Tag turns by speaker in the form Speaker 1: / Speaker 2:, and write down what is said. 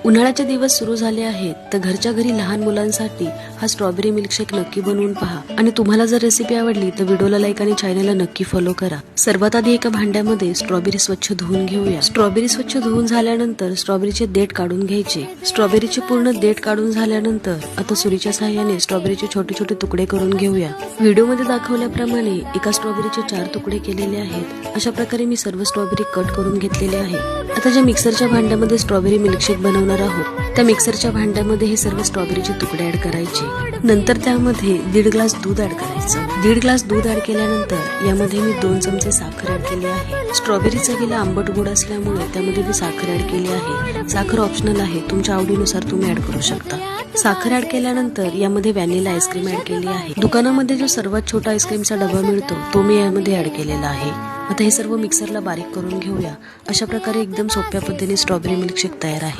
Speaker 1: उन्हाळ्याचे दिवस सुरू झाले आहेत तर घरच्या घरी लहान मुलांसाठी हा स्ट्रॉबेरी मिल्कशेक नक्की बनवून पहा आणि तुम्हाला जर रेसिपी आवडली तर व्हिडिओला लाईक आणि चॅनलला नक्की फॉलो करा। सर्वात आधी एका भांड्यामध्ये स्ट्रॉबेरी स्वच्छ धुवून घेऊया। स्ट्रॉबेरी स्वच्छ धुवून झाल्यानंतर स्ट्रॉबेरीचे देठ काढून घ्यायचे। स्ट्रॉबेरीचे पूर्ण देठ काढून झाल्यानंतर आता सुरीच्या सहाय्याने स्ट्रॉबेरीचे छोटे छोटे तुकडे करून घेऊया। व्हिडिओमध्ये दाखवल्याप्रमाणे एका स्ट्रॉबेरीचे 4 तुकडे केलेले आहेत। अशा प्रकारे मी सर्व स्ट्रॉबेरी कट करून घेतलेले आहे। आता ज्या मिक्सरच्या भांड्यामध्ये स्ट्रॉबेरी मिल्कशेक बनवणार आहोत त्या मिक्सरच्या भांड्यामध्ये हे सर्व स्ट्रॉबेरीचे तुकडे ऍड करायचे। नंतर त्यामध्ये 1.5 ग्लास दूध ऍड करायचं। 1.5 ग्लास दूध ऍड केल्यानंतर यामध्ये मी 2 चमचे साखर ऍड केली आहे। स्ट्रॉबेरी चवीला आंबट गोड असल्यामुळे त्यामध्ये मी साखर ऍड केली आहे। साखर ऑप्शनल आहे, तुमच्या आवडीनुसार तुम्ही ऍड करू शकता। साखर ऍड केल्यानंतर यामध्ये व्हॅनिला आईस्क्रीम ऍड केली आहे। दुकानामध्ये जो सर्वात छोटा आईस्क्रीमचा डबा मिळतो तो मी यामध्ये ऍड केलेला आहे। आता हे सर्व मिक्सरला बारीक करून घेऊया। अशा प्रकारे एकदम सोप्या पद्धतीने स्ट्रॉबेरी मिल्कशेक तयार आहे।